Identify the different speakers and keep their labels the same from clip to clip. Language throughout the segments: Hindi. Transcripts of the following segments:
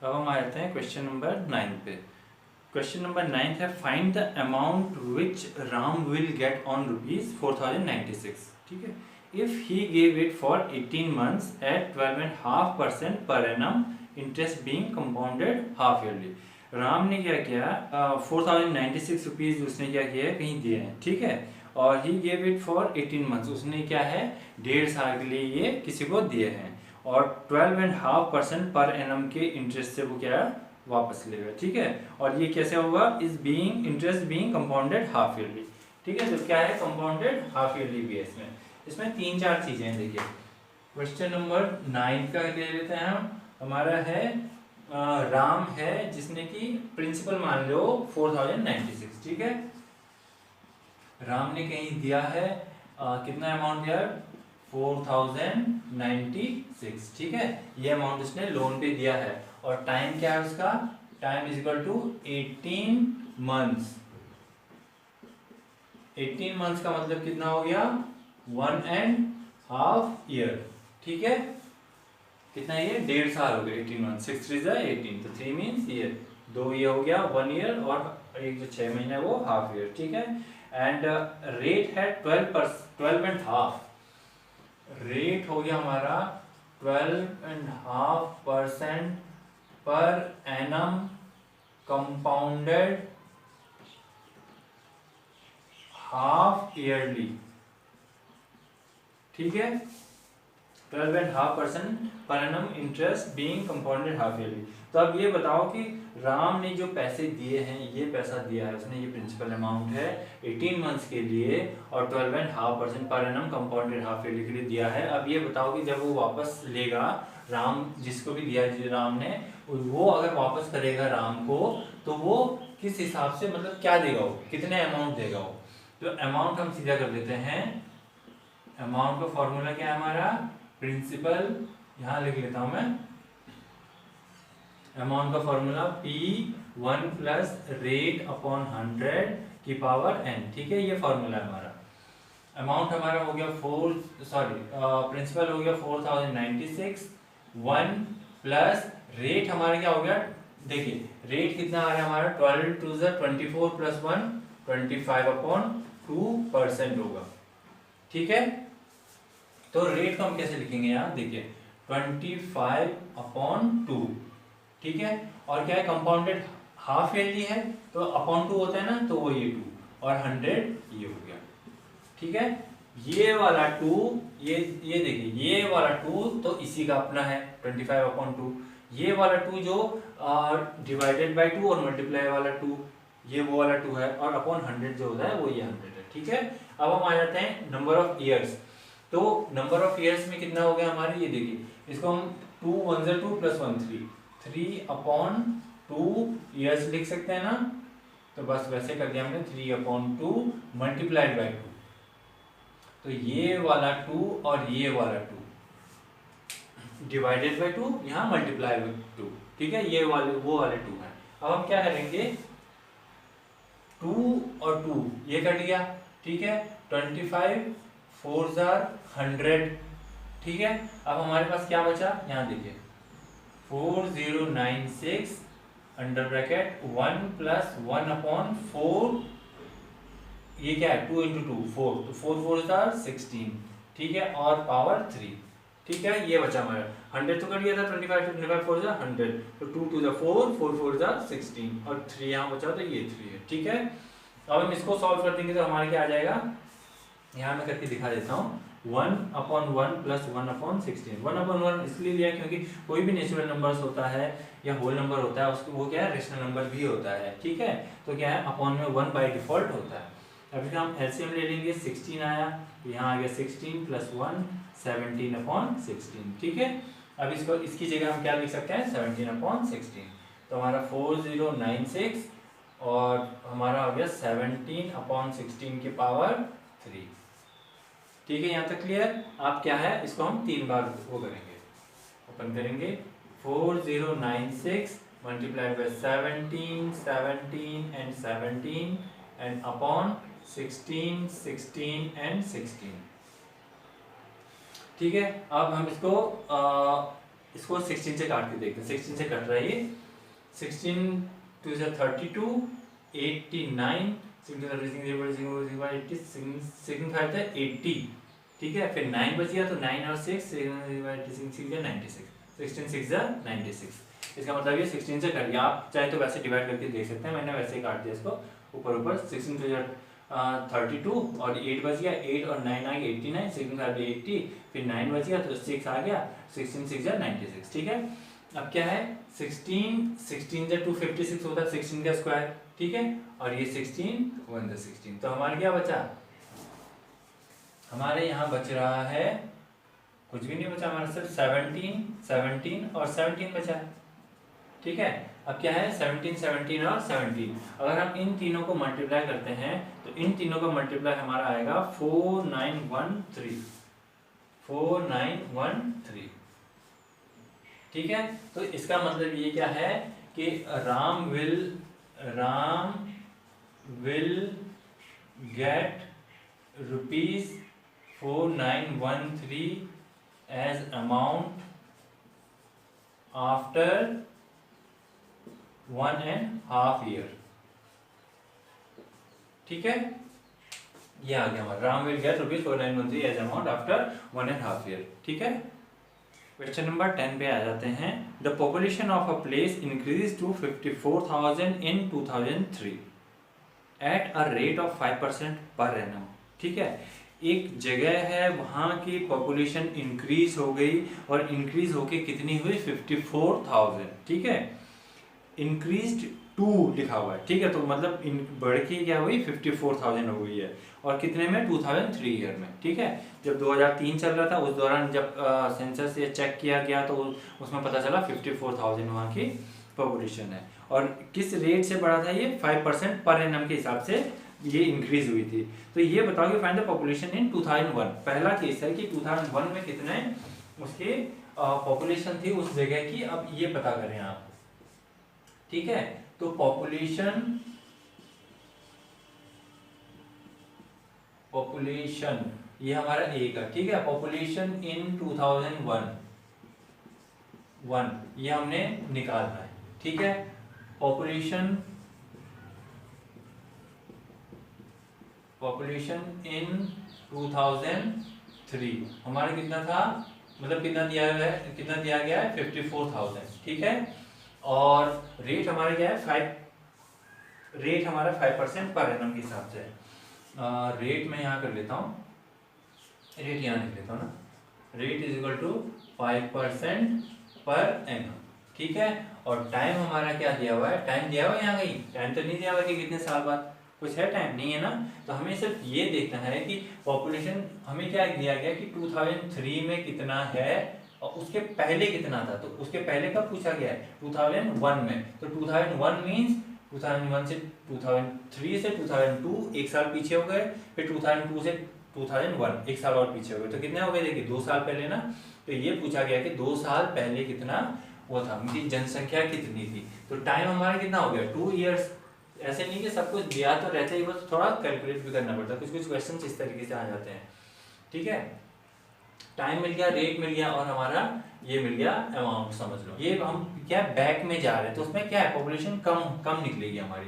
Speaker 1: अब हम आ जाते हैं क्वेश्चन नंबर 9 पे। क्वेश्चन नंबर 9 है find the amount which Ram will get on rupees 4096। ठीक है, if he give it for 18 months at 12.5% per annum, interest being compounded half yearly. Ram ने क्या किया, 4096 रुपीज उसने क्या किया है, कहीं दिए हैं। ठीक है, और he gave it for 18 months, उसने क्या है 1.5 साल के लिए ये किसी को दिए हैं, और 12.5% पर एनम के इंटरेस्ट से वो क्या है वापस लेगा। ठीक है, और ये कैसे होगा, is being interest being compounded half yearly. ठीक है, तो क्या है कंपाउंडेड हाफ ईयरली भी है इसमें। इसमें 3-4 चीजें हैं। देखिए क्वेश्चन नंबर 9 का ले लेते हैं हम। हमारा है राम है जिसने की प्रिंसिपल मान लो 4096। ठीक है, राम ने कहीं दिया है कितना अमाउंट दिया है, 4096। ठीक है, ये अमाउंट उसने लोन पे दिया है, और टाइम क्या है उसका, time is equal to 18 months. 18 months का मतलब कितना हो गया, 1.5 ईयर। ठीक है, कितना ये 1.5 साल हो गया। 18 मंथ 6 3 18, तो 3 मीन्स ईयर, 2 ये हो गया 1 ईयर, और एक जो 6 महीने वो हाफ ईयर। ठीक है, एंड रेट है 12.5। रेट हो गया हमारा 12.5% per annum compounded half yearly. ठीक है, 12.5% per annum interest being compounded half yearly. तो अब ये बताओ कि राम ने जो पैसे दिए हैं, ये पैसा दिया है उसने, ये प्रिंसिपल अमाउंट है 18 मंथ्स के लिए, और 12.5% per annum compounded half yearly के लिए दिया है। अब ये बताओ कि जब वो वापस लेगा, राम जिसको भी दिया है राम ने, वो अगर वापस करेगा राम को, तो वो किस हिसाब से, मतलब क्या देगा वो, कितने अमाउंट देगा वो। तो अमाउंट हम सीधा कर देते हैं। अमाउंट का फॉर्मूला क्या है हमारा, प्रिंसिपल, यहां लिख लेता हूं मैं। अमाउंट का formula P1 plus rate upon 100 की पावर n। ठीक है, ये फॉर्मूला है हमारा। अमाउंट हमारा हो गया प्रिंसिपल हो गया 4096, 1 प्लस रेट हमारा क्या हो गया, देखिए रेट कितना आ रहा है हमारा, 12 2 24 प्लस 1 25/2% होगा। ठीक है, तो रेट को हम कैसे लिखेंगे यहाँ, देखिए 25/2। ठीक है, और क्या है कंपाउंडेड हाफ ईयरली है, तो अपॉन 2 होता है ना, तो वो ये 2, और 100 ये हो गया। ठीक है, ये वाला 2, ये देखिए ये वाला 2 तो इसी का अपना है 25/2। ये वाला 2 जो डिवाइडेड बाय 2 और मल्टीप्लाई वाला 2, ये वो वाला 2 है, और अपॉन 100 जो होता है वो ये 100 है। ठीक है, अब हम आ जाते हैं नंबर ऑफ ईयर्स। तो नंबर ऑफ ईयर्स में कितना हो गया हमारे, ये देखिए इसको हम 2 1 2 प्लस 1 3/2 ईयर्स लिख सकते हैं ना, तो बस वैसे कर दिया हमने 3/2 मल्टीप्लाइड बाय 2। तो ये वाला 2 और ये वाला 2 डिवाइडेड बाय 2, यहाँ मल्टीप्लाई बाय 2। ठीक है, ये वाले वो वाले 2 है। अब हम क्या करेंगे, 2 और 2 ये कट गया। ठीक है, 25 4 100। ठीक है, अब हमारे पास क्या बचा, यहाँ देखिए 4096 अंडर ब्रैकेट 1 प्लस 1/4, ये क्या है 2 × 2 4, तो 4 4 16। ठीक है, और पावर 3। ठीक है, ये बचा हमारा 100 तो कट गया था, 25 to 25 4 100, तो 2 2 4 4 4 16, और 3 यहाँ बचा, तो ये 3 है। ठीक है, अब हम इसको सॉल्व कर देंगे तो हमारे क्या आ जाएगा, यहाँ मैं करके दिखा देता हूँ। 1/1 प्लस 1/16, 1/1 इसलिए लिया क्योंकि कोई भी नेचुरल नंबर्स होता है या होल नंबर होता है, उसको वो क्या है रेशनल नंबर भी होता है। ठीक है, तो क्या है अपॉन में 1 बाय डिफॉल्ट होता है। अभी हम एलसीएम ले लेंगे, 16 आया, यहाँ आ गया 16 प्लस 1 17/16। ठीक है, अब इसको इसकी जगह हम क्या लिख सकते हैं 17/16, तो हमारा 4096 और हमारा हो गया 17/16 की पावर 3। ठीक है, यहाँ तक क्लियर। आप क्या है इसको हम 3 बार वो करेंगे, ओपन करेंगे 4096 multiplied by 17 17 and 17 and upon 16 16 and 16। ठीक है, अब हम इसको इसको 16 से काट के देखते हैं, 16 से कट रहा है ये, 16 2 से 32, 89, 80, ठीक है। फिर 9 बच गया तो 9 और 6 96, 16 6 96। इसका मतलब ये 16 से कट गया। आप चाहे तो वैसे डिवाइड करके देख सकते हैं, मैंने वैसे ही काट दिया इसको ऊपर ऊपर। 16 32 और 8 बच गया, 8 और 9 आ गया 89, 16 80, फिर 9 बच गया तो 6 आ गया, 16 6 96, ठीक है। अब क्या है 16 से 256 होता है 16 का स्क्वायर, ठीक है। और ये 16 1 द 16, तो हमारा क्या बचा, हमारे यहाँ बच रहा है कुछ भी नहीं बचा, हमारा सिर्फ 17 17 और 17 बचा है, ठीक है। अब क्या है 17 17 और 17, अगर हम इन तीनों को मल्टीप्लाई करते हैं तो इन तीनों का मल्टीप्लाई हमारा आएगा 4913, 4913, ठीक है। तो इसका मतलब ये क्या है कि Ram will get ₹4913 as amount after 1.5 year, ठीक है। ये आ गया हमारा Ram will get ₹4913 as amount after 1.5 year, ठीक है। क्वेश्चन नंबर 10 पे आ जाते हैं। The population of a place increase to 54,000 in 2003 at a rate of 5% per annum, ठीक है। एक जगह है वहाँ की पॉपुलेशन इंक्रीज हो गई और इंक्रीज होके कितनी हुई 54,000, ठीक है। इंक्रीज टू लिखा हुआ है, ठीक है, तो मतलब बढ़ के क्या हुई 54,000 हो गई है, और कितने में 2003 ईयर में, ठीक है। जब 2003 चल रहा था उस दौरान जब सेंसस से चेक किया गया तो उसमें पता चला 54,000 वहाँ की पॉपुलेशन है, और किस रेट से बढ़ा था ये 5% पर एनम के हिसाब से ये इंक्रीज हुई थी। तो ये बताओ कि फाइंड द पॉपुलेशन इन 2001, पहला केस है कि 2001 में कितने उसके पॉपुलेशन थी उस जगह की, अब ये पता करें आप, ठीक है। तो पॉपुलेशन ये हमारा ए का, ठीक है। पॉपुलेशन इन 2001 ये हमने निकालना है, ठीक है। पॉपुलेशन इन 2003 हमारा कितना था, मतलब कितना दिया गया है 54,000, ठीक है। और रेट हमारा क्या है 5% पर एनम के हिसाब से। रेट मैं यहाँ कर लेता हूँ, रेट यहाँ लिख लेता हूँ ना, rate is equal to 5% per annum, ठीक है। और टाइम हमारा क्या दिया हुआ है, टाइम दिया हुआ है यहाँ कहीं, टाइम तो नहीं दिया हुआ कि कितने साल बाद, कुछ है टाइम नहीं है ना। तो हमें सिर्फ ये देखना है कि पॉपुलेशन हमें क्या दिया गया कि 2003 में कितना है और उसके पहले कितना था, तो उसके पहले कब पूछा गया है 2001 में। तो 2001 मीन्स 2001 से 2003 से 2002 एक साल पीछे हो गए, फिर 2002 से 2001 एक साल और पीछे हो गए, तो कितने हो गए देखिए 2 साल पहले ना। तो ये पूछा गया कि 2 साल पहले कितना वो था, उनकी जनसंख्या कितनी थी। तो टाइम हमारा कितना हो गया 2 ईयर्स। ऐसे नहीं कि सब कुछ दिया तो रहता ही, बस थोड़ा कैलकुलेट भी करना पड़ता है, कुछ क्वेश्चन इस तरीके से आ जाते हैं, ठीक है। टाइम मिल गया, रेट मिल गया और हमारा ये मिल गया अमाउंट, समझ लो। ये हम क्या बैक में जा रहे हैं तो उसमें क्या है पॉपुलेशन कम निकलेगी हमारी,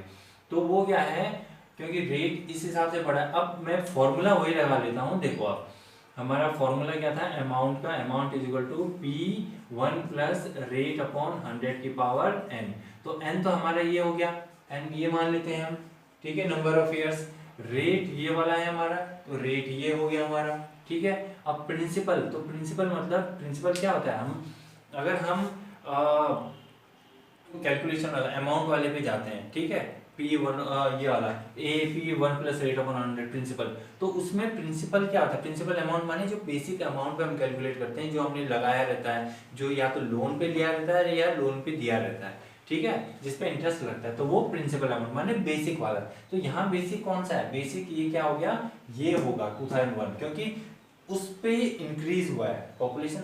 Speaker 1: तो वो क्या है क्योंकि रेट इस हिसाब से बढ़ा। अब मैं फॉर्मूला वही लगा लेता हूँ, देखो आप हमारा फॉर्मूला क्या था अमाउंट का, amount is equal to P1 plus rate upon 100 की पावर n। तो n तो हमारा ये हो गया, n ये मान लेते हैं हम, ठीक है, नंबर ऑफ ईयर्स। रेट ये वाला है हमारा, तो रेट ये हो गया हमारा, ठीक है। अब प्रिंसिपल, तो प्रिंसिपल मतलब प्रिंसिपल क्या होता है, हम अगर हम कैलकुलेशन वाला अमाउंट वाले पे जाते हैं, ठीक है, P1 ये वाला P1 plus rate upon 100 principal, तो उसमें प्रिंसिपल क्या होता है, प्रिंसिपल अमाउंट माने जो बेसिक अमाउंट पे हम कैलकुलेट करते हैं, जो हमने लगाया रहता है, जो या तो लोन पे लिया रहता है या लोन पे दिया रहता है, ठीक है, जिसपे इंटरेस्ट लगता है, तो वो प्रिंसिपल अमाउंट माने बेसिक वाला। तो यहाँ बेसिक कौन सा है, बेसिक ये क्या हो गया, ये होगा 2001, क्योंकि उस पे इंक्रीज हुआ है पॉपुलेशन,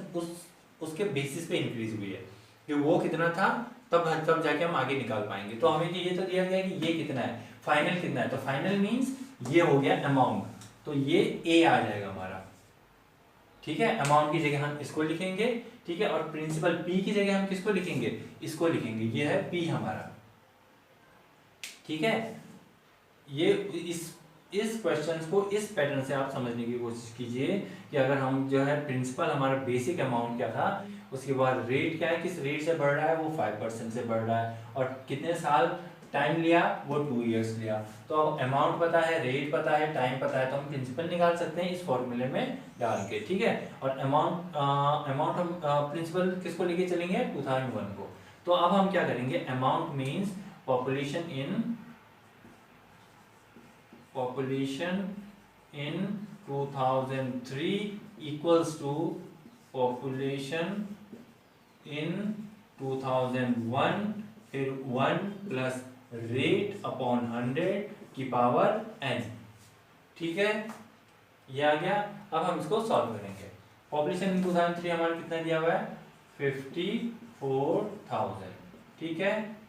Speaker 1: उसके बेसिस पे इंक्रीज हुई है, कि वो कितना था तब जाके हम आगे निकाल पाएंगे। तो हमें ये तो दिया गया कि ये कितना है, फाइनल कितना है, तो फाइनल मींस ये हो गया अमाउंट, तो ये ए आ जाएगा हमारा, ठीक है। अमाउंट की जगह हम इसको लिखेंगे, ठीक है। और प्रिंसिपल P की जगह हम किसको लिखेंगे, इसको लिखेंगे, ये है P हमारा, ठीक है। ये इस क्वेश्चंस को इस पैटर्न से आप समझने की कोशिश कीजिए कि अगर हम जो है प्रिंसिपल हमारा बेसिक अमाउंट क्या था, उसके बाद रेट क्या है, किस रेट से बढ़ रहा है, वो 5% से बढ़ रहा है, और कितने साल टाइम लिया, वो 2 इयर्स लिया। तो अब अमाउंट पता है, रेट पता है, टाइम पता है, तो हम प्रिंसिपल निकाल सकते हैं इस फॉर्मूले में डाल के, ठीक है। और अमाउंट हम प्रिंसिपल किसको लेके चलेंगे, 2001 को। तो अब हम क्या करेंगे, amount means population in 2003 equals to population in 2001, फिर 1 प्लस रेट अपॉन 100 की पावर n, ठीक है। ये आ गया। अब हम इसको सॉल्व करेंगे। पॉपुलेशन इन 2003 हमारा कितना दिया हुआ है, 54,000, ठीक है।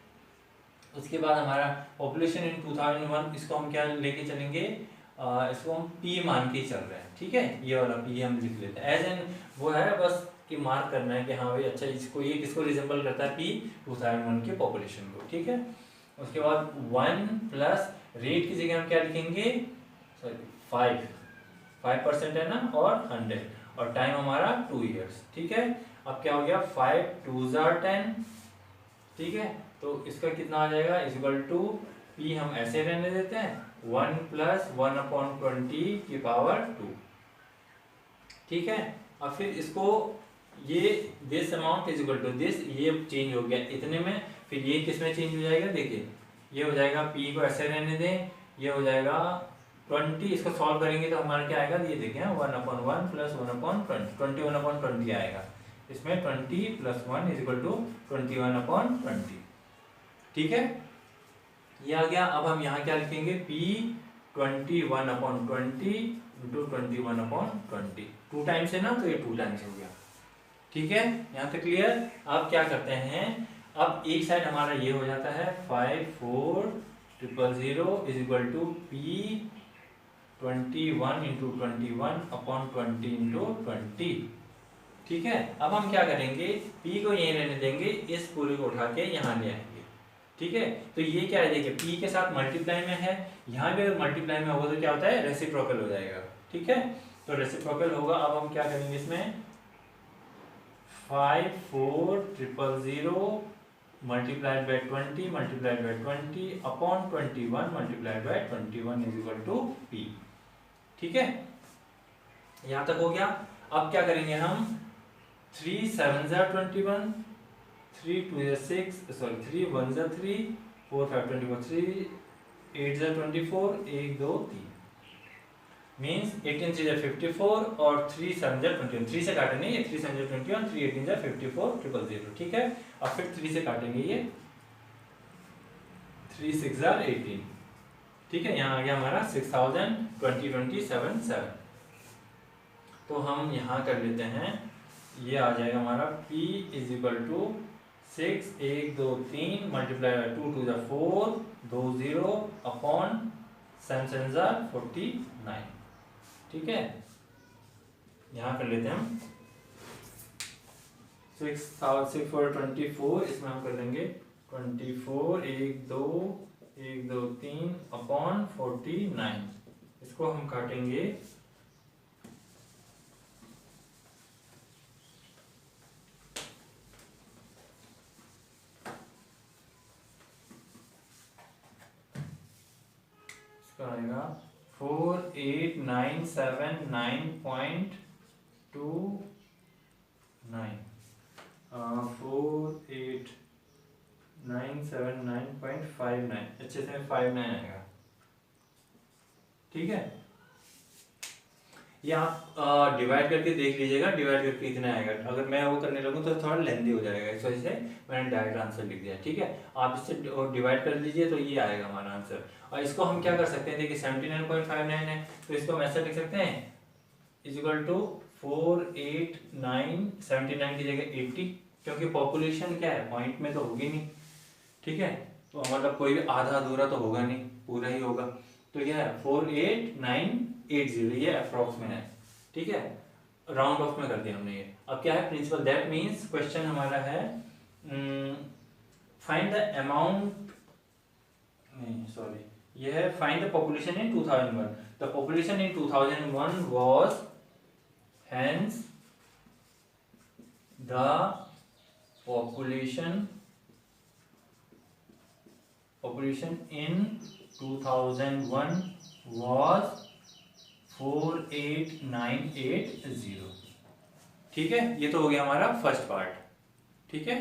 Speaker 1: उसके बाद हमारा पॉपुलेशन इन 2001, इसको हम क्या लेके चलेंगे, इसको हम P मान के ही चल रहे हैं, ठीक है। ये वाला P हम लिख लेते हैं एज एन, वो है बस कि मार्क करना है कि हाँ भाई अच्छा इसको, ये किसको रिजेंबल करता है, P 2001 के पॉपुलेशन को, ठीक है। उसके बाद 1 प्लस रेट की जगह हम क्या लिखेंगे, सॉरी 5% है ना, और 100, और टाइम हमारा 2 इयर्स, ठीक है। अब क्या हो गया, 5 2s are 10, ठीक है। तो इसका कितना आ जाएगा, इक्वल टू P हम ऐसे रहने देते हैं, 1 प्लस 1/20 की पावर 2, ठीक है। अब फिर इसको ये this amount is equal to this, ये चेंज हो गया इतने में, फिर ये किस में चेंज हो जाएगा, देखिए ये हो जाएगा, P को ऐसे रहने दें, ये हो जाएगा 20, इसको सॉल्व करेंगे तो हमारा क्या आएगा, ये देखिए 1/1 प्लस 1/20, 21/20 आएगा। इसमें 20 प्लस 1 इज इक्वल टू 21/20, ठीक है। ये आ गया। अब हम यहाँ क्या लिखेंगे, P 21/20 इंटू 21/20, 2 टाइम्स है ना, तो ये 2 टाइम्स हो गया, ठीक है। यहाँ तक क्लियर। अब क्या करते हैं, अब एक साइड हमारा ये हो जाता है 54,000 is equal to P 21 into 21/20 into 20, ठीक है। अब हम क्या करेंगे, P को यहीं रहने देंगे, इस पूरे को उठा के यहाँ ले आएंगे, ठीक है। तो ये क्या है, देखिए P के साथ मल्टीप्लाई में है, यहाँ भी अगर मल्टीप्लाई में होगा तो क्या होता है, रेसिप्रोकल हो जाएगा, ठीक है। तो रेसिप्रोकल होगा। अब हम क्या करेंगे इसमें, 54,000 multiplied by 20 multiplied by 20 upon 21 multiplied by 21 is equal to P, ठीक है। यहाँ तक हो गया। अब क्या करेंगे हम, 3 7s are 21, 3 2s are 6, sorry 3 1s are 3, 4 5 24, 3 8s are 24, 1 2 3 means 18 3s are 54 और 3 7s are 21, 3 से काटेंगे ये, 3 7s are 21, 3 18s are 54,000, ठीक है। अब फिर 3 से काटेंगे ये, 3 6s are 18, ठीक है। यहाँ आ गया हमारा 6000 20 20 7 7। तो हम यहाँ कर लेते हैं, ये आ जाएगा हमारा P is equal to 6 1 2 3 multiply by 2 2 4 2 0 upon 7 7 49, ठीक है। यहाँ कर लेते हैं हम 6 4 24, इसमें हम कर लेंगे 24 1 2 1 2 3 अपॉन 49, इसको हम काटेंगे, आएगा 48,979.29, 48,979.59, अच्छे से 59 आएगा, ठीक है। ये आप डिवाइड करके देख लीजिएगा, डिवाइड करके इतना आएगा। अगर मैं वो करने लगूँ तो थोड़ा लेंदी हो जाएगा, इस वजह से मैंने डायरेक्ट आंसर लिख दिया, ठीक है। आप इससे डिवाइड कर लीजिए तो ये आएगा हमारा आंसर। और इसको हम क्या कर सकते हैं, देखिए 79.59 है, तो इसको हम ऐसे लिख सकते हैं, इज इक्वल टू 48979 की जगह 80, क्योंकि पॉपुलेशन क्या है, पॉइंट में तो होगी नहीं, ठीक है। तो मतलब कोई भी आधा अधूरा तो होगा नहीं, पूरा ही होगा। तो यह है 48980, ये अप्रॉक्स में है, ठीक है। राउंड ऑफ में कर दिया हमने ये। अब क्या है प्रिंसिपल, दैट मीन्स क्वेश्चन हमारा है फाइंड द अमाउंट, नहीं सॉरी, ये है find the population in 2001। The population in 2001 was hence the population in 2001 was 48980। ठीक है, ये तो हो गया हमारा फर्स्ट पार्ट। ठीक है,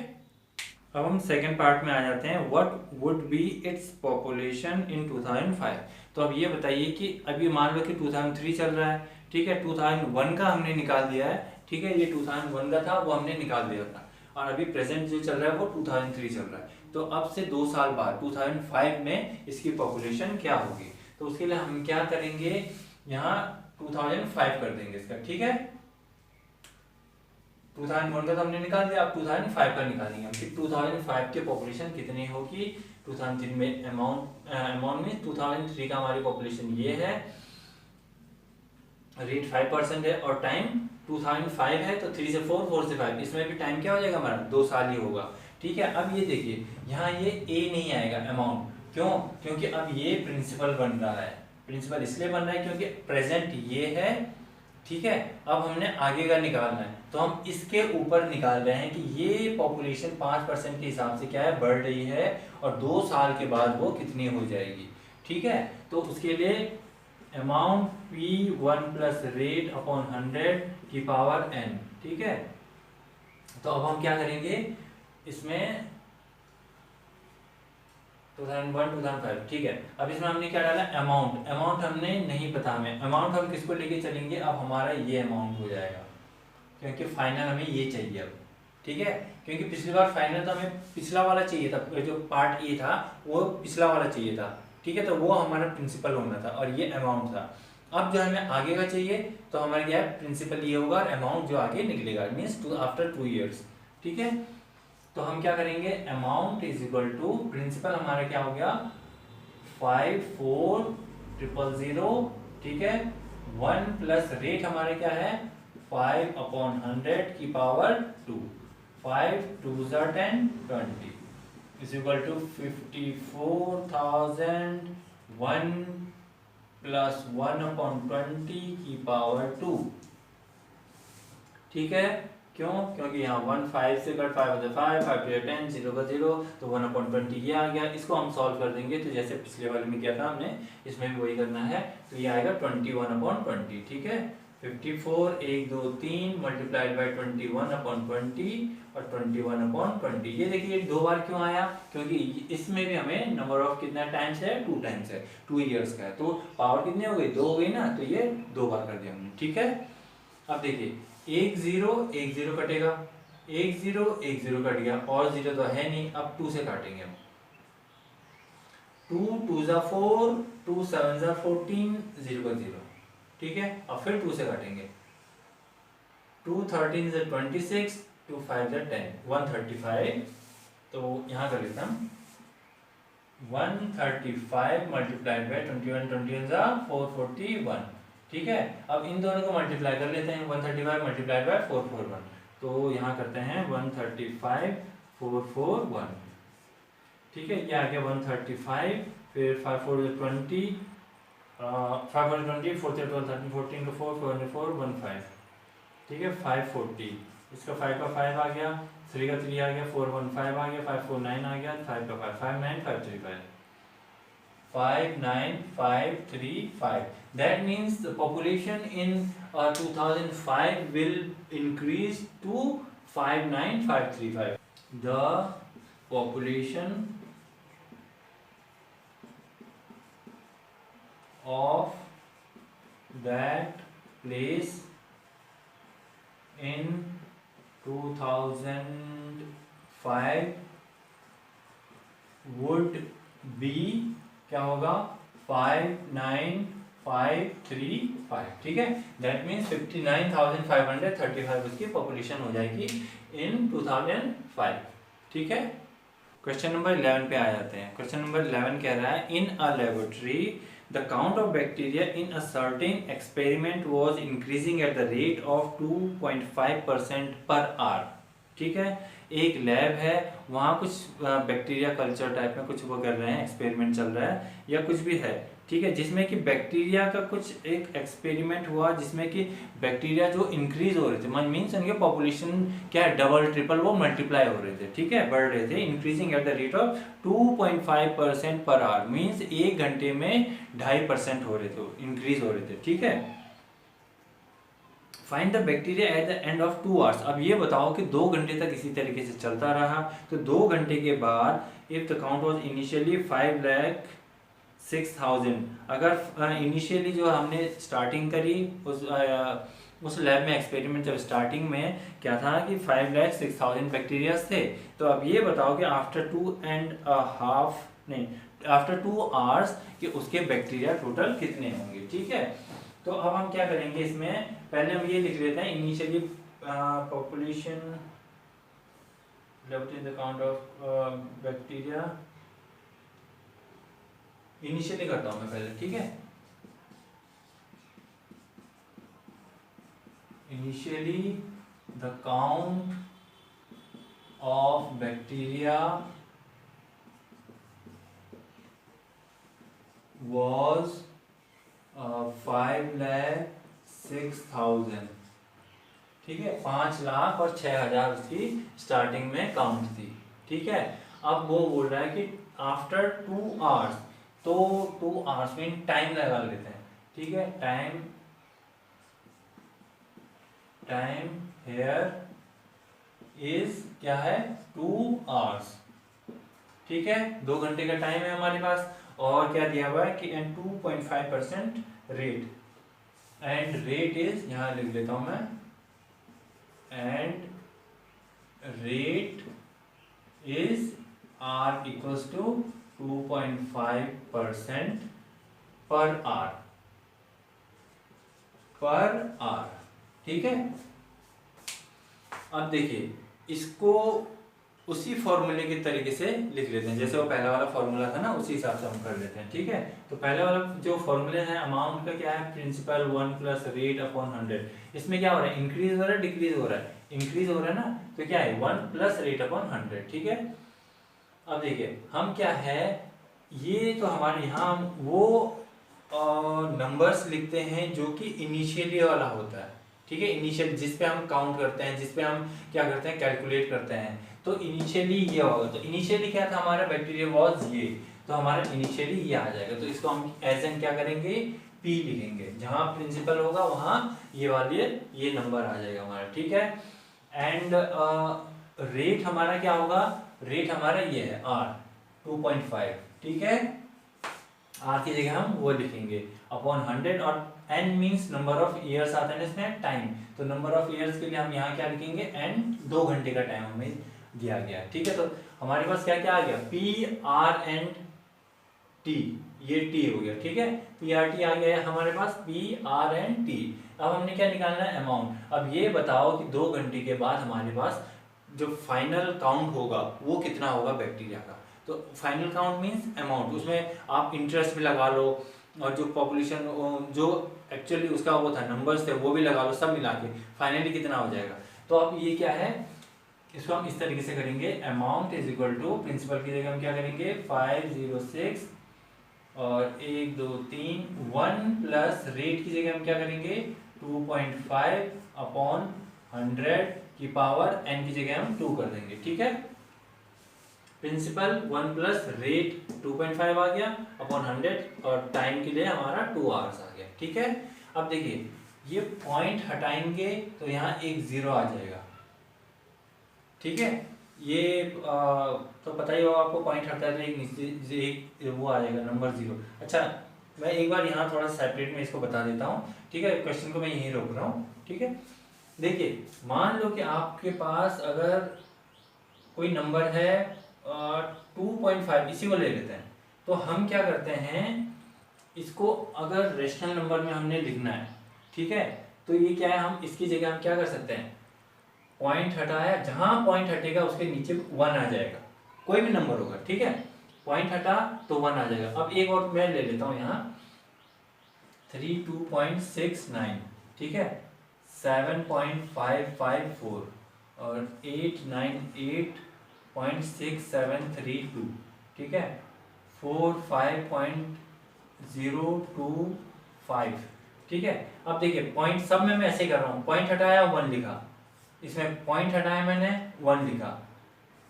Speaker 1: अब हम सेकंड पार्ट में आ जाते हैं। What would be its population in 2005। तो अब ये बताइए कि अभी मान लो कि 2003 चल रहा है, ठीक है, 2001 का हमने निकाल दिया है, ठीक है, ये 2001 का था वो हमने निकाल दिया था, और अभी प्रेजेंट जो चल रहा है वो 2003 चल रहा है। तो अब से 2 साल बाद 2005 में इसकी पॉपुलेशन क्या होगी, तो उसके लिए हम क्या करेंगे, यहाँ 2005 कर देंगे इसका। ठीक है, 2001 का तो हमने निकाल दिया, अब 2005 का निकालेंगे हम कि 2005 की पॉपुलेशन कितनी होगी। 2003 में अमाउंट में 2003 का हमारी पॉपुलेशन ये है, रेट 5% है, और टाइम 2005 है, तो 3 से 4, 4 से 5, इसमें भी टाइम क्या हो जाएगा हमारा 2 साल ही होगा। ठीक है, अब ये देखिए यहाँ ये ए नहीं आएगा अमाउंट, क्यों, क्योंकि अब ये प्रिंसिपल बन रहा है। प्रिंसिपल इसलिए बन रहा है क्योंकि प्रेजेंट ये है, ठीक है, अब हमने आगे का निकालना है, तो हम इसके ऊपर निकाल रहे हैं कि ये पॉपुलेशन 5% के हिसाब से क्या है बढ़ रही है, और 2 साल के बाद वो कितनी हो जाएगी। ठीक है, तो उसके लिए amount P1 plus rate upon 100 की पावर n। ठीक है, तो अब हम क्या करेंगे इसमें 2001 2005। ठीक है, अब इसमें हमने क्या डाला अमाउंट, अमाउंट हमने नहीं पता हमें, अमाउंट हम किसको लेके चलेंगे, अब हमारा ये अमाउंट हो जाएगा, क्योंकि फाइनल हमें ये चाहिए अब। ठीक है, क्योंकि पिछली बार फाइनल तो हमें पिछला वाला चाहिए था, जो पार्ट ए था वो पिछला वाला चाहिए था। ठीक है, तो वो हमारा प्रिंसिपल होना था और ये अमाउंट था। अब जो हमें आगे का चाहिए, तो हमारे क्या है प्रिंसिपल ये होगा और अमाउंट जो आगे निकलेगा मीन्स आफ्टर 2 ईयर्स। ठीक है, तो हम क्या करेंगे amount is equal to principal हमारा क्या हो गया 54000। ठीक है, 1 प्लस रेट हमारे क्या है 5/100 की power 2, 5 2 10 20 is equal to 54,001 plus 1/20 की पावर 2। ठीक है, क्यों, क्योंकि यहाँ 1 5 से कट 5 होता है 5 5 2 10 0 का 0, तो 1/20 ये आ गया। इसको हम सॉल्व कर देंगे, तो जैसे पिछले वाले में किया था हमने, इसमें भी वही करना है, तो ये आएगा 21/20। ठीक है, 54 1 2 3 मल्टीप्लाइड बाई 21/20 और 21/20। ये देखिए 2 बार क्यों आया, क्योंकि इसमें भी हमें नंबर ऑफ कितना टाइम्स है 2 टाइम्स है, 2 ईयर्स का है, तो पावर कितनी हो गई 2 हो गई ना, तो ये 2 बार कर दिया हमने। ठीक है, अब देखिए 1 0 1 0 कटेगा, 1 0 1 0 कट गया, और 0 तो है नहीं, अब 2 से काटेंगे हम। 2 2 4 2 7 14 0 का 0। ठीक है, अब फिर 2 से काटेंगे, 2 13 26 2 5 10 135। तो यहाँ कर लेता हूँ 135 मल्टीप्लाइड बाई 21 21 441। ठीक है, अब इन दोनों को मल्टीप्लाई कर लेते हैं, 135 मल्टीप्लाई बाय 441, तो यहाँ करते हैं 135 441। ठीक है, ये आ गया 135, फिर 5 4 20 5 4 20 4 12 13 14 का 4 4 15। ठीक है, 540, इसका 5 का 5 आ गया, 3 का 3 आ गया, 4 1 5 आ गया, 5 4 9 आ गया, 5 का 5 5 9 5 3 5 59535। That means the population in 2005 will increase to 59535. The population of that place in 2005 would be क्या होगा 59535। ठीक है, दैट मीन्स 59,535 उसकी पॉपुलेशन हो जाएगी इन 2005। ठीक है, क्वेश्चन नंबर 11 पे आ जाते हैं। क्वेश्चन नंबर 11 कह रहा है in a laboratory The count of bacteria in a certain experiment was increasing at the rate of 2.5% per hour. ठीक है, एक लैब है, वहाँ कुछ बैक्टीरिया कल्चर टाइप में कुछ वो कर रहे हैं, एक्सपेरिमेंट चल रहा है या कुछ भी है, ठीक है, जिसमें कि बैक्टीरिया का कुछ एक एक्सपेरिमेंट हुआ जिसमें कि बैक्टीरिया जो इंक्रीज हो रहे थे, मीन्स उनके पॉपुलेशन क्या है, डबल ट्रिपल वो मल्टीप्लाई हो रहे थे, ठीक है, बढ़ रहे थे, increasing at the rate of 2.5% per our, means एक घंटे में 2.5% हो रहे थे, इंक्रीज हो रहे थे, ठीक है। Find the bacteria at the end of 2 hours. अब ये बताओ कि 2 घंटे तक इसी तरीके से चलता रहा, तो 2 घंटे के बाद if the count was initially 5,06,000, अगर इनिशियली जो हमने स्टार्टिंग करी उस लैब में एक्सपेरिमेंट, जब स्टार्टिंग में क्या था कि 5,06,000 बैक्टीरियाज थे, तो अब ये बताओ कि आफ्टर 2 आवर्स कि उसके बैक्टीरिया टोटल कितने होंगे, ठीक है। तो अब हम क्या करेंगे इसमें, पहले हम ये लिख लेते हैं initially population in the count of bacteria, initially करता हूं मैं पहले, ठीक है। Initially the count of bacteria was 5,06,000, ठीक है, 5,06,000 उसकी स्टार्टिंग में काउंट थी, ठीक है। अब वो बोल रहा है कि आफ्टर 2 आवर्स, तो 2 आवर्स में टाइम लगा लेते हैं, ठीक है, टाइम हेयर इज क्या है 2 आवर्स, ठीक है, 2 घंटे का टाइम है हमारे पास, और क्या दिया हुआ है कि 2.5% रेट, एंड रेट इज, यहां लिख लेता हूं मैं, and rate is R equals to 2.5% per our, ठीक है। अब देखिए इसको उसी फॉर्मूले के तरीके से लिख लेते हैं, जैसे वो पहला वाला फॉर्मूला था ना, उसी हिसाब से हम कर लेते हैं, ठीक है। तो पहले वाला जो फॉर्मूले है अमाउंट का क्या है, प्रिंसिपल 1 प्लस रेट अपॉन 100, इसमें क्या हो रहा है, इंक्रीज हो रहा है डिक्रीज हो रहा है, इंक्रीज हो रहा है ना, तो क्या है 1 प्लस रेट अपॉन 100, ठीक है। अब देखिए हम क्या है, ये तो हमारे यहाँ वो नंबर्स लिखते हैं जो कि इनिशियली वाला होता है, ठीक है, इनिशियल जिस पे हम काउंट करते हैं, जिस पे हम क्या करते हैं, कैलकुलेट करते हैं, तो इनिशियली ये होगा, तो इनिशियली क्या था हमारा, बैक्टीरिया वाज ये, तो हमारा इनिशियली ये आ जाएगा, तो इसको हम एज एन क्या करेंगे, पी लिखेंगे, जहां प्रिंसिपल होगा वहां ये वाले ये नंबर आ जाएगा हमारा, ठीक है। एंड रेट हमारा क्या होगा, रेट हमारा ये है R 2.5, ठीक है, R की जगह हम वो लिखेंगे अपॉन 100, और n means number of years आता है इसमें, टाइम, तो नंबर ऑफ ईयर्स के लिए हम यहाँ क्या लिखेंगे, n 2 घंटे का टाइम हमें दिया गया, ठीक है। तो हमारे पास क्या क्या आ गया, P R एंड T, ये T हो गया, ठीक है, PRT आ गया है हमारे पास, P R एंड T। अब हमने क्या निकालना है, अमाउंट। अब ये बताओ कि 2 घंटे के बाद हमारे पास जो फाइनल काउंट होगा वो कितना होगा बैक्टीरिया का, तो फाइनल काउंट मींस अमाउंट, उसमें आप इंटरेस्ट भी लगा लो और जो पॉपुलेशन जो एक्चुअली उसका वो था नंबर्स थे वो भी लगा लो, सब मिला के फाइनली कितना हो जाएगा। तो अब ये क्या है, इसको हम इस तरीके से करेंगे, amount is equal to, principal की जगह हम क्या करेंगे 506 और 1 2 3 1 प्लस रेट की जगह हम क्या करेंगे 2.5 अपॉन 100 की पावर n की जगह हम 2 कर देंगे, ठीक है। प्रिंसिपल 1 प्लस रेट 2.5 आ गया अपॉन 100, और टाइम के लिए हमारा 2 आवर्स आ गया, ठीक है। अब देखिए ये पॉइंट हटाएंगे तो यहाँ एक 0 आ जाएगा, ठीक है, ये तो पता ही होगा आपको, पॉइंट हटता है तो एक नीचे एक वो आ जाएगा नंबर 0। अच्छा मैं एक बार यहाँ थोड़ा सेपरेट में इसको बता देता हूँ, ठीक है, क्वेश्चन को मैं यहीं रोक रहा हूँ, ठीक है। देखिए मान लो कि आपके पास अगर कोई नंबर है 2.5, इसी को ले लेते हैं, तो हम क्या करते हैं, इसको अगर रेशनल नंबर में हमने लिखना है, ठीक है, तो ये क्या है, हम इसकी जगह हम क्या कर सकते हैं, पॉइंट हटाया, जहां पॉइंट हटेगा उसके नीचे 1 आ जाएगा, कोई भी नंबर होगा, ठीक है, पॉइंट हटा तो 1 आ जाएगा। अब एक और मैं ले लेता हूँ यहाँ, 32.69, ठीक है, 7.554 और 898.6732, ठीक है, 45.025, ठीक है। अब देखिए पॉइंट सब में मैं ऐसे कर रहा हूँ, पॉइंट हटाया 1 लिखा, इसमें पॉइंट हटाया मैंने 1 लिखा,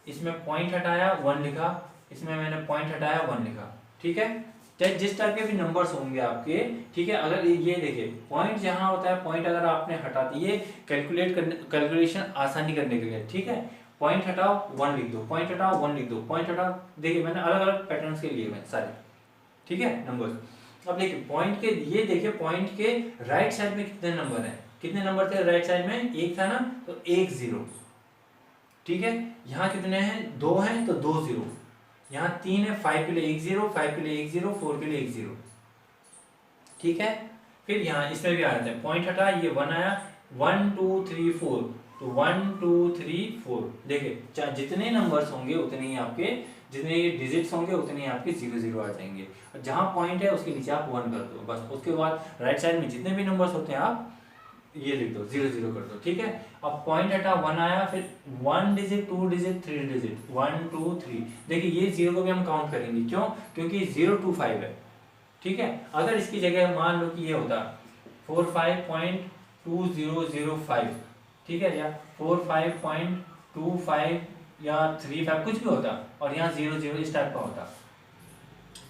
Speaker 1: इसमें पॉइंट हटाया 1 लिखा, इसमें मैंने पॉइंट हटाया 1 लिखा, ठीक है। चाहे जिस टाइप के भी नंबर्स होंगे आपके, ठीक है, अगर ये देखिए पॉइंट जहां होता है, पॉइंट अगर आपने हटा दिए कैलकुलेशन आसानी करने के लिए, ठीक है, पॉइंट हटाओ 1 लिख दो, पॉइंट हटाओ 1 लिख दो, पॉइंट हटाओ, देखिए मैंने अलग अलग पैटर्न्स के लिए मैं सारे, ठीक है, नंबर्स। अब देखिए पॉइंट के, ये देखिए पॉइंट के राइट साइड में कितने नंबर हैं, कितने नंबर थे राइट साइड में, 1 था ना, तो 1 0, ठीक है। यहाँ कितने हैं, 2 हैं तो 2 0, यहाँ 3 है, 5 के लिए 1 0, 5 के लिए 1 0, 4 के लिए 1 0, ठीक है। फिर यहाँ इसमें भी आ जाते हैं, पॉइंट हटा, ये 1 आया, 1 2 3 4, तो 1 2 3 4, देखिए जितने नंबर्स होंगे उतने ही आपके, जितने डिजिट्स होंगे उतने ही आपके 0 0 आ जाएंगे, और जहाँ पॉइंट है उसके नीचे आप 1 कर दो बस। उसके बाद राइट साइड में जितने भी नंबर्स होते हैं आप ये लिख दो, 0 0 कर दो, ठीक है। अब पॉइंट हटा 1 आया, फिर 1 डिजिट 2 डिजिट 3 डिजिट 1 2 3, देखिए ये 0 को भी हम काउंट करेंगे, क्यों, क्योंकि 0 2 5 है, ठीक है। अगर इसकी जगह मान लो कि ये होता 45.2005, ठीक है, या 45.25 या 35 कुछ भी होता, और यहाँ 0 0 इस टाइप का होता,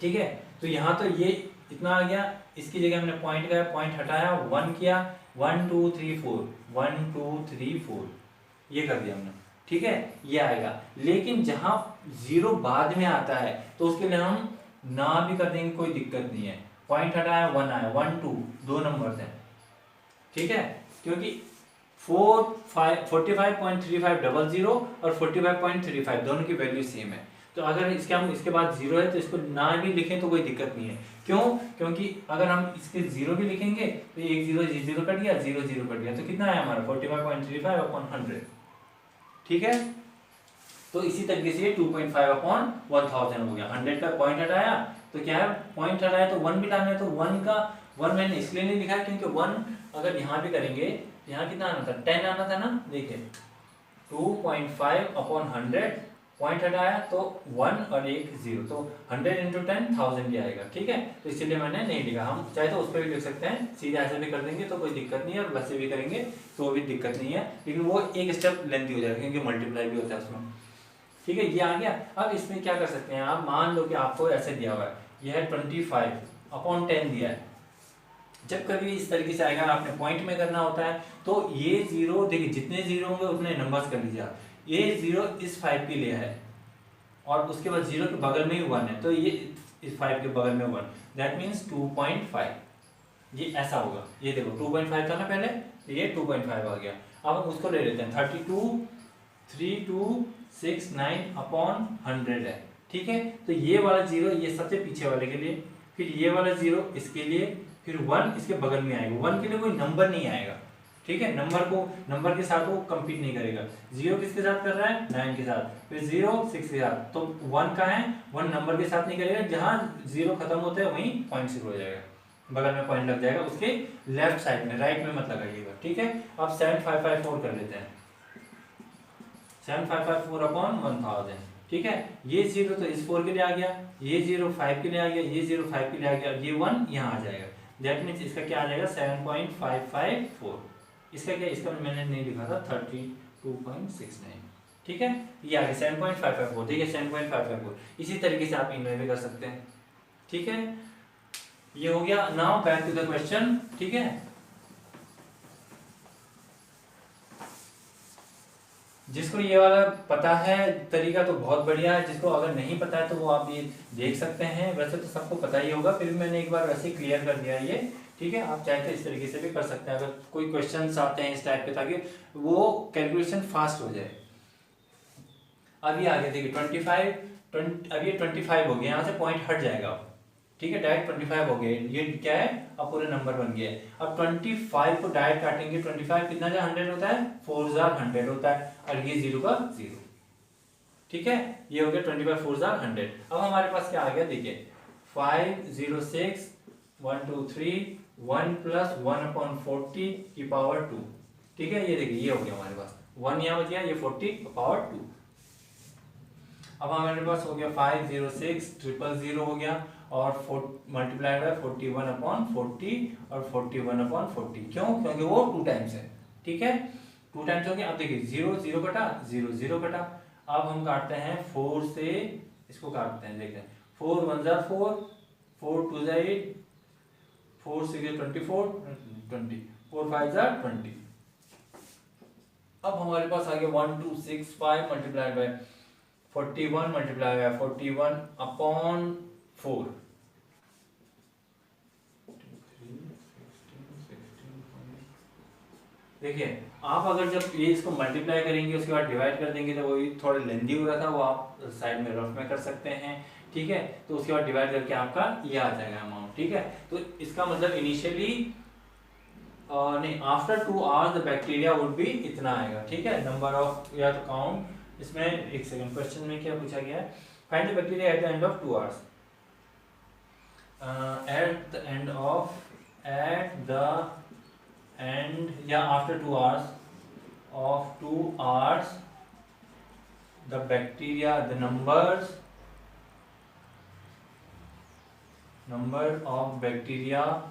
Speaker 1: ठीक है। तो यहाँ तो ये इतना आ गया, इसकी जगह हमने पॉइंट का पॉइंट हटाया, 1 किया, 1 2 3 4, 1 2 3 4, ये कर दिया हमने, ठीक है, ये आएगा। लेकिन जहां 0 बाद में आता है तो उसके लिए हम ना भी कर देंगे, कोई दिक्कत नहीं है। पॉइंट हटाया 1 आया, 1 2 दो नंबर्स हैं, ठीक है, क्योंकि 45.3500 और 45.35 दोनों की वैल्यू सेम है, तो अगर इसके हम इसके बाद 0 है तो इसको ना भी लिखें तो कोई दिक्कत नहीं है, क्यों, क्योंकि अगर हम इसके 0 भी लिखेंगे तो 1 0 0 कट गया, 0 0 कट गया, तो कितना आया हमारा 45.35/100, ठीक है। तो इसी तरीके से 2.5/1000 हो गया, 100 का पॉइंट हटाया तो क्या है, पॉइंट हटाया तो 1 भी लाना है, तो 1 का 1 मैंने इसलिए नहीं लिखा है क्योंकि 1 अगर यहाँ भी करेंगे, यहाँ कितना आना था, 10 आना था ना, देखिए 2.5/100, पॉइंट हटाया तो 1 और 1 0, तो 100 × 10 1000 भी आएगा, ठीक है। तो इसलिए मैंने नहीं लिखा, हम चाहे तो उस पर भी लिख सकते हैं, सीधे ऐसे भी कर देंगे तो कोई दिक्कत नहीं है, और वैसे भी करेंगे तो भी दिक्कत नहीं है, लेकिन वो एक स्टेप लेंथी हो जाएगा क्योंकि मल्टीप्लाई भी होता है उसमें, ठीक है। ये आ गया। अब इसमें क्या कर सकते हैं आप, मान लो कि आपको ऐसे दिया हुआ है, यह है 25/10 दिया है, जब कभी इस तरीके से आएगा, आपने पॉइंट में करना होता है, तो ये 0, देखिए जितने 0 होंगे उतने नंबर्स कर लीजिए आप, ये 0 इस 5 के लिए है, और उसके बाद 0 के बगल में ही 1 है, तो ये इस 5 के बगल में 1, दैट मीन्स 2.5, ये ऐसा होगा, ये देखो 2.5 था ना पहले, तो ये 2.5 आ गया। अब हम उसको ले लेते हैं, 32.3269/100 है, ठीक है। तो ये वाला 0 ये सबसे पीछे वाले के लिए, फिर ये वाला 0 इसके लिए, फिर 1 इसके बगल में आएगा, 1 के लिए कोई नंबर नहीं आएगा, ठीक है, नंबर के साथ वो कंपीट नहीं करेगा। 0 किसके साथ कर रहा है, 9 के साथ, फिर 0 6 के साथ, तो 1 का है, 1 नंबर के साथ नहीं करेगा, जहां 0 खत्म होता है वहीं पॉइंट शुरू हो जाएगा, बगल में पॉइंट लग जाएगा, उसके लेफ्ट साइड में, राइट में मत लगाइएगा, ठीक है। अब 7554 कर लेते हैं, 7554/1000, ठीक है। ये 0 तो इस 4 के लिए आ गया, ये 0 5 के लिए आ गया, ये 0 5 के लिए आ गया, ये 1 यहाँ आ जाएगा, दैट मीन्स इसका क्या आ जाएगा 7.554, इसका क्या, इसका मैंने नहीं लिखा था 32.69, ठीक है। ये आ गया 7.554, ठीक है 7.554, इसी तरीके से आप इनमें भी कर सकते हैं, ठीक है। ये हो गया। Now back to the question, ठीक है। जिसको ये वाला पता है तरीका तो बहुत बढ़िया है, जिसको अगर नहीं पता है तो वो आप ये देख सकते हैं, वैसे तो सबको पता ही होगा, फिर भी मैंने एक बार वैसे क्लियर कर दिया ये, ठीक है। आप चाहे तो इस तरीके से भी कर सकते हैं अगर कोई क्वेश्चंस आते हैं इस टाइप के, ताकि वो कैलकुलेशन फास्ट हो जाए। अभी आगे देखिए 25, अब ये 25 हो गया, यहाँ से पॉइंट हट जाएगा, ठीक है, डायरेक्ट 25 हो गया, ये क्या है अब पूरे नंबर बन गया है। अब 25 को डायरेक्ट काटेंगे, 25 कितना जा 100 होता है, 4/100 होता है, और ये 0 का 0, ठीक है। ये हो गया 25 4/100। अब हमारे पास क्या आ गया, देखिए 5 0 6 1 2 3 1 प्लस 1/40 की पावर 2। ठीक है, ये देखिए ये हो गया हमारे पास 1 यहाँ बच गया, ये 40 की पावर 2। अब हमारे पास हो गया 506,000 हो गया और मल्टीप्लाई बाय 41/40 और 41/40। क्यों? क्योंकि वो 2 टाइम्स है। ठीक है, 2 टाइम्स हो गया। अब देखिए 0 0 कटा, 0 0 कटा। अब हम काटते हैं 4 से, इसको काटते हैं, देखते हैं 4 1 ज़ा 4, 4 2 ज़ा 8, 4 6 ज़ा 24, 20, 4 5 ज़ा 20। अब हमारे पास आ गया 1265 मल्टीप्लाई बाय 41 मल्टीप्लाई बाय 41/4। देखिए आप अगर जब ये इसको मल्टीप्लाई करेंगे उसके बाद डिवाइड कर देंगे तो वो थोड़ा लेंदी हो रहा था, वो आप साइड में रफ में कर सकते हैं। ठीक है, तो उसके बाद डिवाइड करके आपका ये आ जाएगा अमाउंट। ठीक है, तो इसका मतलब इनिशियली नहीं, after 2 hours the bacteria would be इतना आएगा। ठीक है, नंबर ऑफ या तो काउंट, इसमें एक सेकंड क्वेश्चन में क्या पूछा गया है, find the bacteria at the end of 2 hours. At the end या after 2 hours of 2 hours the bacteria, the number of bacteria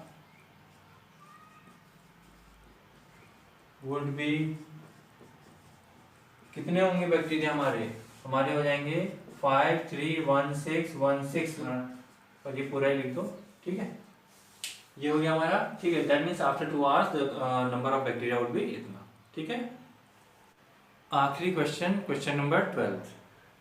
Speaker 1: would be, कितने होंगे बैक्टीरिया हमारे हो जाएंगे 5 3 1 6 1 6 और ये पूरा ही लिख दो। ठीक है, ये हो गया हमारा। ठीक है, that means after 2 hours the number of bacteria would be इतना। ठीक है, आखिरी क्वेश्चन, क्वेश्चन नंबर 12,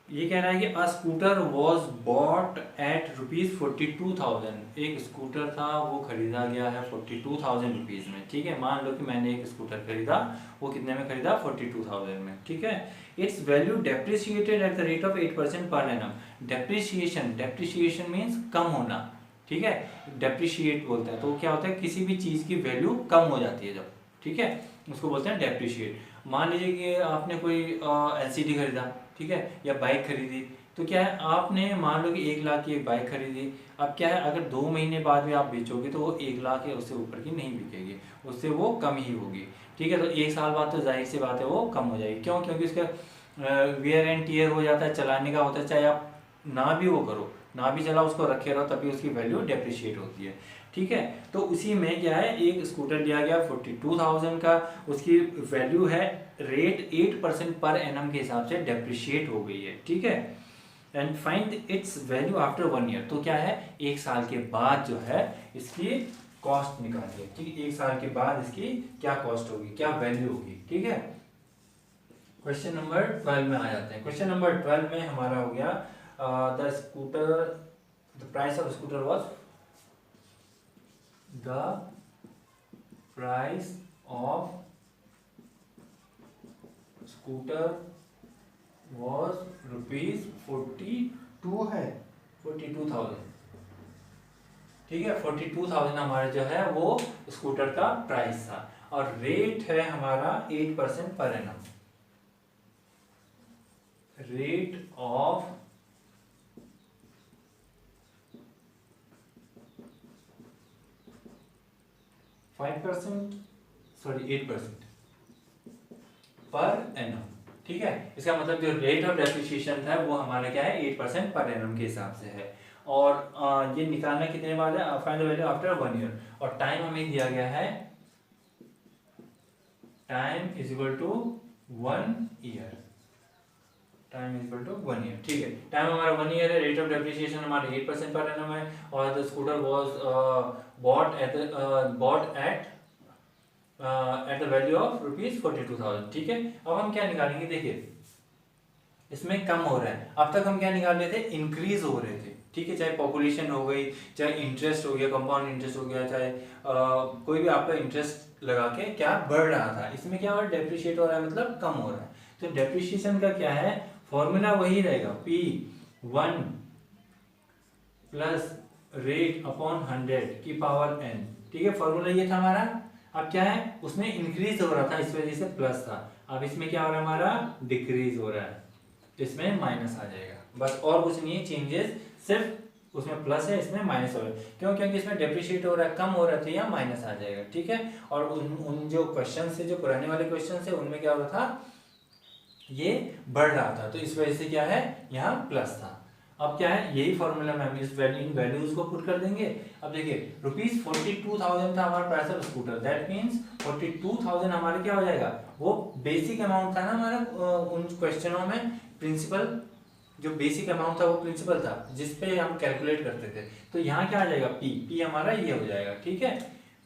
Speaker 1: ये कह रहा है कि अ स्कूटर वॉज बॉट एट ₹42,000। एक स्कूटर था वो खरीदा गया है 42,000 रुपीज़ में। ठीक है, मान लो कि मैंने एक स्कूटर खरीदा, वो कितने में खरीदा? 42,000 में। ठीक है, it's value depreciated at the rate of 8% per annum. Depreciation means कम होना। ठीक है, डेप्रिशिएट बोलता है तो क्या होता है, किसी भी चीज़ की वैल्यू कम हो जाती है जब। ठीक है, उसको बोलते हैं डेप्रिशिएट। मान लीजिए कि आपने कोई एलसीडी खरीदा, ठीक है, या बाइक खरीदी, तो क्या है, आपने मान लो कि 1 लाख की एक बाइक खरीदी। अब क्या है, अगर 2 महीने बाद भी आप बेचोगे तो वो 1 लाख या उससे ऊपर की नहीं बिकेगी, उससे वो कम ही होगी। ठीक है, तो 1 साल बाद तो जाहिर सी बात है वो कम हो जाएगी। क्यों? क्योंकि उसका वेयर एंड टीयर हो जाता है, चलाने का होता है, चाहे आप ना भी वो करो, ना भी चलाओ, उसको रखे रहो, तभी उसकी वैल्यू डेप्रिशिएट होती है। ठीक है, तो उसी में क्या है, एक स्कूटर लिया गया 42,000 का, उसकी वैल्यू है रेट 8% पर एनम के हिसाब से डेप्रिशिएट हो गई है। ठीक है, and find its value after 1 year. तो क्या है, 1 साल के बाद जो है इसकी कॉस्ट निकालिए। ठीक है, 1 साल के बाद इसकी क्या कॉस्ट होगी, क्या वैल्यू होगी। ठीक है, क्वेश्चन नंबर 12 में आ जाते हैं। क्वेश्चन नंबर 12 में हमारा हो गया the price of scooter was, the price of scooter was ₹42 है, 42,000। ठीक है, 42,000 हमारा जो है वो स्कूटर का प्राइस था और रेट है हमारा 8% per annum. Rate of 5%, sorry 8% per annum. ठीक है, इसका मतलब जो रेट ऑफ डेप्रिसिएशन था वो हमारा क्या है, 8% पर एनम के हिसाब से है। और ये निकालना कितने बाद है, find the value after 1 year. और टाइम हमें दिया गया है, time is equal to 1 year. Time is equal to 1 year. ठीक है, टाइम हमारा 1 ईयर है, रेट ऑफ डेप्रिसिएशन हमारा 8% पर एनम है, और the scooter was bought at the value of ₹42,000। ठीक है, अब हम क्या निकालेंगे, देखिए इसमें कम हो रहा है। अब तक हम क्या निकाल रहे थे, इंक्रीज हो रहे थे। ठीक है, चाहे पॉपुलेशन हो गई, चाहे इंटरेस्ट हो गया, कंपाउंड इंटरेस्ट हो गया, चाहे कोई भी आपका इंटरेस्ट लगा के क्या बढ़ रहा था, इसमें क्या हो रहा है, डेप्रिशिएट हो रहा है, मतलब कम हो रहा है। तो डेप्रिशिएशन का क्या है, फॉर्मूला वही रहेगा, P1 प्लस रेट अपॉन 100 की पावर n। ठीक है, फॉर्मूला ये था हमारा। अब क्या है, उसमें इंक्रीज हो रहा था, इस वजह से प्लस था। अब इसमें क्या हो रहा है, हमारा डिक्रीज हो रहा है, तो इसमें माइनस आ जाएगा। बस और कुछ नहीं है चेंजेस, सिर्फ उसमें प्लस है, इसमें माइनस हो रहा है। क्यों? क्योंकि इसमें डेप्रिशिएट हो रहा है, कम हो रहा था, यहाँ माइनस आ जाएगा। ठीक है, और उन जो क्वेश्चन से, जो पुराने वाले क्वेश्चन से, उनमें क्या हो रहा था, ये बढ़ रहा था, तो इस वजह से क्या है, यहाँ प्लस था। अब क्या है, यही फॉर्मूला में हम इस इन वैल्यूज को पुट कर देंगे। अब देखिए ₹42,000 था हमारा price of scooter, that means 42,000 हमारे क्या हो जाएगा, वो बेसिक अमाउंट था ना हमारा उन क्वेश्चनों में। प्रिंसिपल जो बेसिक अमाउंट था वो प्रिंसिपल था जिसपे हम कैलकुलेट करते थे। तो यहाँ क्या आ जाएगा, पी हमारा ये हो जाएगा। ठीक है,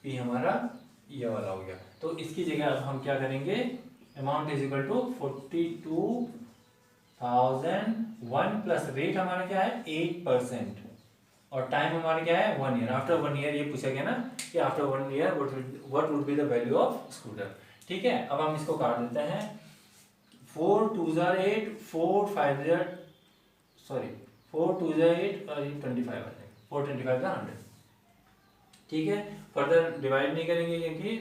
Speaker 1: पी हमारा ये वाला हो गया। तो इसकी जगह अब हम क्या करेंगे, amount is equal to 42,001 plus rate हमारा क्या है 8%, और टाइम हमारा क्या है 1 ईयर। आफ्टर 1 ईयर ये पूछा गया ना कि after 1 year what would be the value of scooter. ठीक है, अब हम इसको काट देते हैं। 4 2 8, 4 5 सॉरी 4 2 8 और 25 आ जाएगा, 425 का 100। ठीक है, फर्दर डिवाइड नहीं करेंगे क्योंकि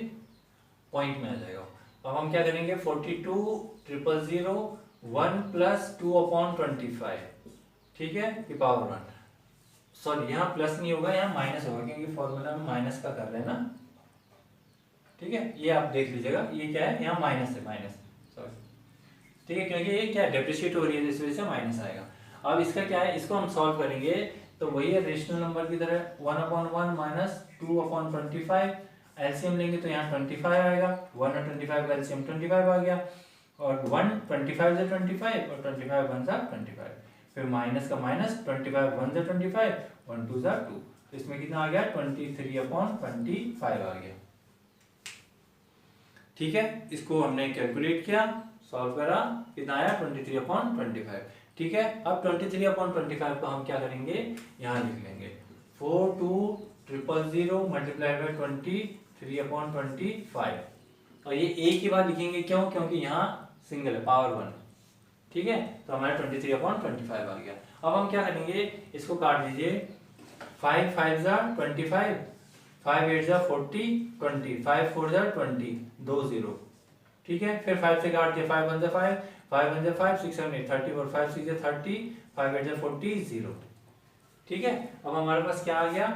Speaker 1: पॉइंट में आ जाएगा। अब हम क्या करेंगे, 42,001 प्लस 2/25। ठीक है, की पावर 1। सॉरी, यहाँ प्लस नहीं होगा, यहाँ माइनस होगा क्योंकि फॉर्मूला में माइनस का कर रहे हैं ना। ठीक है, ये आप देख लीजिएगा, ये क्या है, यहाँ माइनस है, माइनस, सॉरी। ठीक है, क्योंकि ये क्या डेप्रिशिएट हो रही है, इस वजह से माइनस आएगा। अब इसका क्या है, इसको हम सॉल्व करेंगे तो वही है रेशनल नंबर की तरह, 1/1 माइनस 2/25। एलसीएम लेंगे तो यहाँ 25 आएगा, 1 और 25 का एलसीएम 25 आ गया, और 1 25 से 25 और 25 1 सा 25, फिर माइनस का माइनस, 25 1 से 25, 1 2 सा 2, तो इसमें कितना आ गया 23/25 आ गया। ठीक है, इसको हमने कैलकुलेट किया, सॉल्व करा, कितना आया 23/25। ठीक है, अब 23/25 को हम क्या करेंगे, यहाँ लिख लेंगे 42,000 मल्टीप्लाइड बाई 23/25, और ये एक ही बार लिखेंगे, क्यों? क्योंकि यहाँ सिंगल है, पावर 1। ठीक है, तो हमारा 23/25 आ गया। अब हम क्या करेंगे, इसको काट दीजिए, 5 5 जा 25, 5 8 जा 40, 20, 5 4 जा 20, 2 0। ठीक है, फिर 5 से काट के 5 1 जा 5, 5 1 जा 5, 6 7 8 34, 5 6 जा 30, 5 8 जा 40, 0। ठीक है, अब हमारे पास क्या आ गया,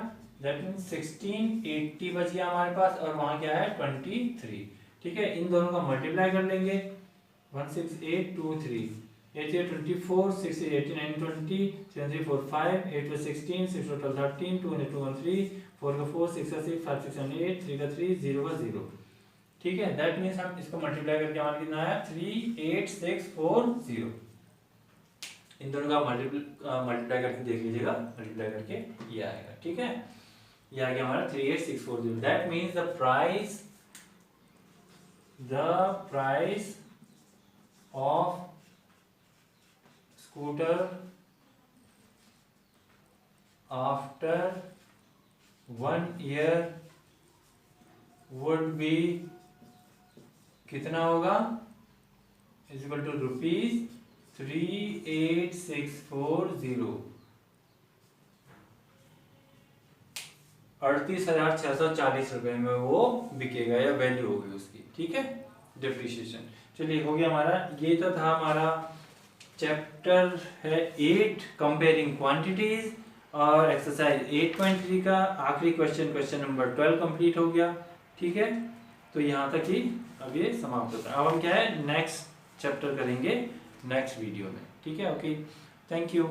Speaker 1: दैट मींस 1680 बच गया हमारे पास, और वहां क्या है 23। ठीक है, इन दोनों का मल्टीप्लाई कर लेंगे, 16823, 8 3 24, 6 8 89 20, 7 3 4 5, 8 4 16, 6 4 12 13, 2 2 1 3, 4 का 4, 6 का 6, 5 6 7 8, 3 का 3, 0 का 0। ठीक है, दैट मींस हम इसको मल्टीप्लाई करके हमारा कितना आया 38640। इन दोनों का मल्टीप्लाई करके देख लीजिएगा, मल्टीप्लाई करके ये आएगा। ठीक है, ये आ गया हमारा 38640। That means the price of scooter after 1 year would be कितना होगा, इज इक्वल टू ₹38640, 38,640 रुपए में वो बिकेगा, या वैल्यू होगी उसकी। ठीक है, डिप्रिशिएशन। चलिए, हो गया हमारा, ये तो था हमारा चैप्टर है 8 कंपेयरिंग क्वांटिटीज, और एक्सरसाइज 8.3 का आखिरी क्वेश्चन नंबर 12 कंप्लीट हो गया। ठीक है, तो यहाँ तक ही अब ये समाप्त होता है। अब हम क्या है नेक्स्ट चैप्टर करेंगे नेक्स्ट वीडियो में। ठीक है, ओके, थैंक यू।